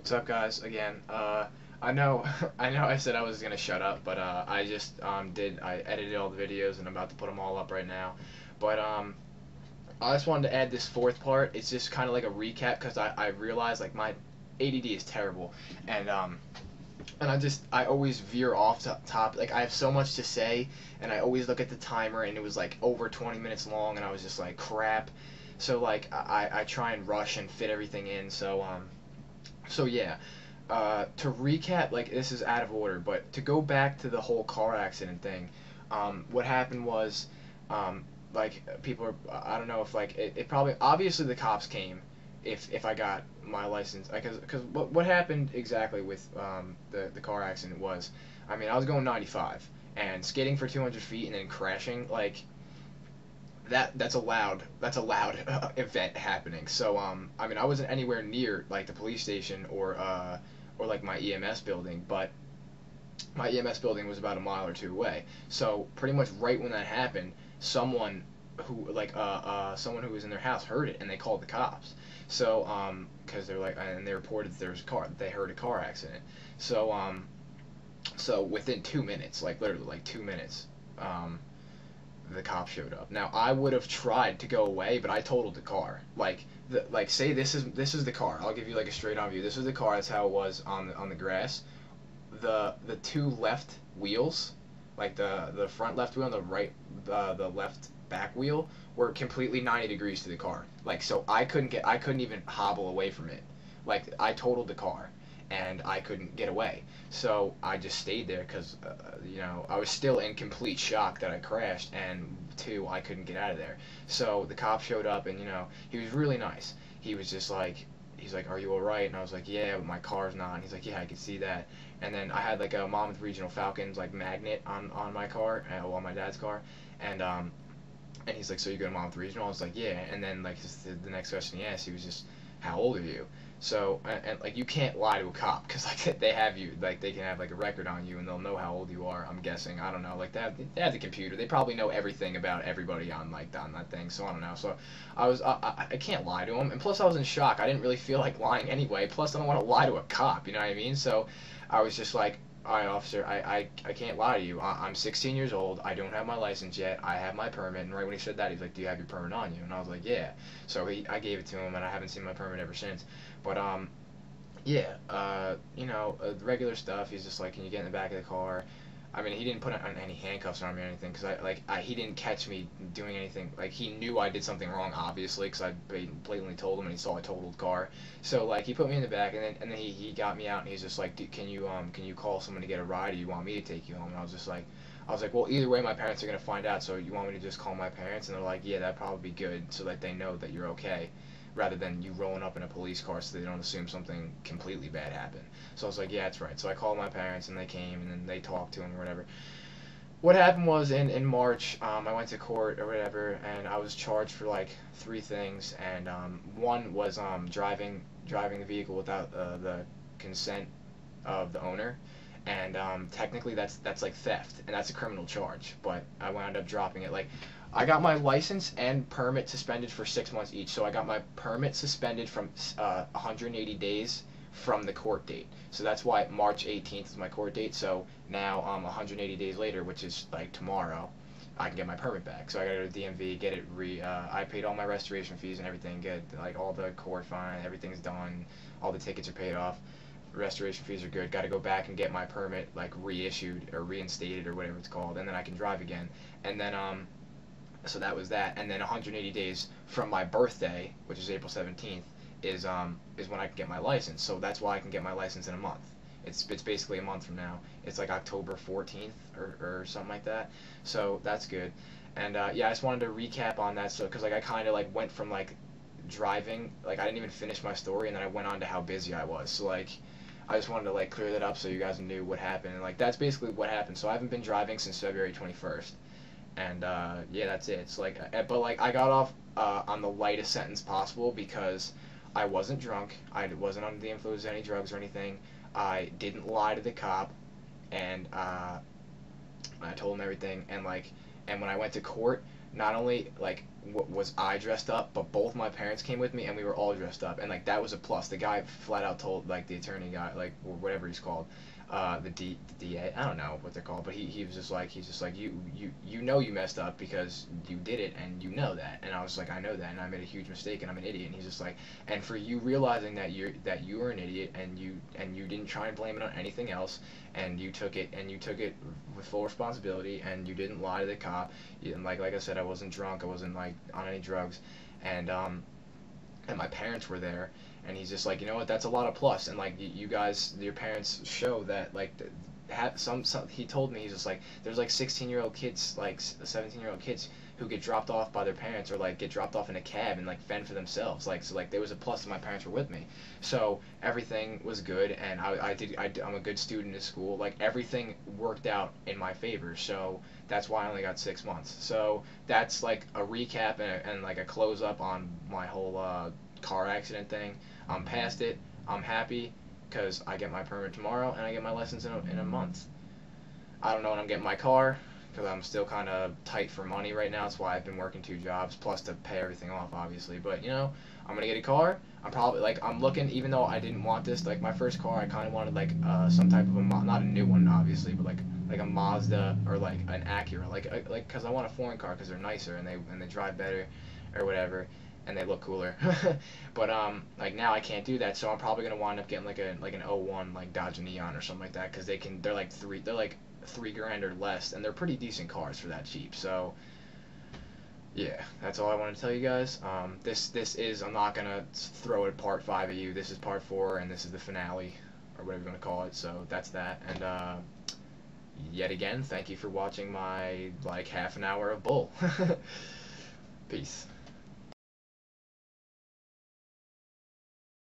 What's up, guys? Again, I know, I know, I said I was gonna shut up, but I just I edited all the videos and I'm about to put them all up right now. But I just wanted to add this fourth part. It's just kind of like a recap because I realized like my ADD is terrible, and I always veer off top. Like I have so much to say, and I always look at the timer, and it was like over 20 minutes long, and I was just like crap. So like I try and rush and fit everything in. So yeah, to recap, like this is out of order, but to go back to the whole car accident thing, what happened was, like people are, I don't know if like it probably obviously the cops came, if I got my license, because what happened exactly with the car accident was, I mean I was going 95 and skidding for 200 feet and then crashing like that's a loud event happening. So I mean I wasn't anywhere near like the police station or like my EMS building, but my EMS building was about a mile or two away. So pretty much right when that happened, someone someone who was in their house heard it and they called the cops. So because they're like, and they reported that there was a car, they heard a car accident. So so within 2 minutes, like literally like 2 minutes, the cop showed up. Now I would have tried to go away, but I totaled the car. Like say this is the car. I'll give you like a straight on view. This is the car. That's how it was on the grass. The two left wheels, like the front left wheel and the left back wheel were completely 90 degrees to the car. Like so I couldn't even hobble away from it. Like I totaled the car and I couldn't get away. So I just stayed there because, I was still in complete shock that I crashed, and two, I couldn't get out of there. So the cop showed up, and he was really nice. He was just like, he's like, "Are you all right?" And I was like, "Yeah, but my car's not." And he's like, "Yeah, I can see that." And then I had like a Monmouth Regional Falcons like magnet on my car, on my dad's car, and he's like, "So you go to Monmouth Regional?" I was like, "Yeah." And then like the next question he asked, he was just, "How old are you?" So and like you can't lie to a cop because like they have you, like they can have like a record on you and they'll know how old you are. I'm guessing. I don't know. Like they have the computer. They probably know everything about everybody on that thing. So I don't know. So I can't lie to him. And plus I was in shock. I didn't really feel like lying anyway. Plus I don't want to lie to a cop. You know what I mean? So I was just like, "All right, officer, I can't lie to you. I'm 16 years old. I don't have my license yet. I have my permit." And right when he said that, he's like, "Do you have your permit on you?" And I was like, "Yeah." So I gave it to him, and I haven't seen my permit ever since. But yeah, the regular stuff. He's just like, "Can you get in the back of the car?" I mean, he didn't put on any handcuffs on me or anything, because he didn't catch me doing anything. Like, he knew I did something wrong, obviously, because I blatantly told him, and he saw I totaled the car. So, like, he put me in the back, and then he got me out, and he's just like, can you call someone to get a ride, or you want me to take you home? And I was like, well, either way, my parents are gonna find out, so you want me to just call my parents? And they're like, yeah, that'd probably be good, so that they know that you're okay, rather than you rolling up in a police car so they don't assume something completely bad happened. So I was like, yeah, that's right. So I called my parents and they came and then they talked to him or whatever. What happened was in March, I went to court or whatever, and I was charged for like three things, and one was driving the vehicle without the consent of the owner, and technically that's like theft, and that's a criminal charge. But I wound up dropping it. Like, I got my license and permit suspended for 6 months each. So I got my permit suspended from 180 days from the court date. So that's why March 18th is my court date. So now 180 days later, which is like tomorrow, I can get my permit back. So I gotta go to DMV, get it I paid all my restoration fees and everything, get like all the court fine, everything's done, all the tickets are paid off, restoration fees are good. Got to go back and get my permit like reissued or reinstated or whatever it's called, and then I can drive again. And then so that was that. And then 180 days from my birthday, which is April 17th, is when I can get my license. So that's why I can get my license in a month. It's basically a month from now. It's like October 14th or something like that. So that's good. And yeah, I just wanted to recap on that, so because like I kind of like went from like driving, like I didn't even finish my story, and then I went on to how busy I was. So like I just wanted to like clear that up so you guys knew what happened, and like that's basically what happened. So I haven't been driving since February 21st, and yeah, that's it. It's like, but like I got off on the lightest sentence possible because I wasn't drunk, I wasn't under the influence of any drugs or anything, I didn't lie to the cop, and I told him everything, and like, and when I went to court, not only like was I dressed up, but both my parents came with me, and we were all dressed up, and like that was a plus. The guy flat out told, like the attorney guy, like or whatever he's called, the DA, I don't know what they're called, but he was just like, he's just like, you know you messed up because you did it and you know that. And I was like, I know that, and I made a huge mistake and I'm an idiot. And he's just like, and for you realizing that you were an idiot, and you didn't try and blame it on anything else, and you took it with full responsibility, and you didn't lie to the cop. And like I said, I wasn't drunk, I wasn't like on any drugs, and my parents were there, and he's just like, you know what, that's a lot of plus. And like you guys, your parents show that, like, have some he told me, he's just like, there's like 16-year-old kids, like 17-year-old kids who get dropped off by their parents, or like get dropped off in a cab and like fend for themselves. Like, so like there was a plus that my parents were with me, so everything was good. And I'm a good student at school. Like everything worked out in my favor, so that's why I only got 6 months. So that's like a recap and like a close up on my whole car accident thing. I'm past it. I'm happy because I get my permit tomorrow and I get my license in a month. I don't know when I'm getting my car because I'm still kind of tight for money right now. That's why I've been working 2 jobs plus to pay everything off, obviously. But you know, I'm gonna get a car. I'm probably like, I'm looking, even though I didn't want this, like my first car, I kind of wanted like some type of a not a new one obviously, but like a Mazda or like an Acura, like because I want a foreign car because they're nicer and they drive better or whatever, and they look cooler. But like now I can't do that, so I'm probably gonna wind up getting like an '01 like Dodge Neon or something like that, because they're like $3 grand or less, and they're pretty decent cars for that cheap. So yeah, that's all I want to tell you guys. This is, I'm not gonna throw it part 5 at you. This is part 4, and this is the finale, or whatever you want to call it. So that's that. And yet again, thank you for watching my like half an hour of bull. Peace.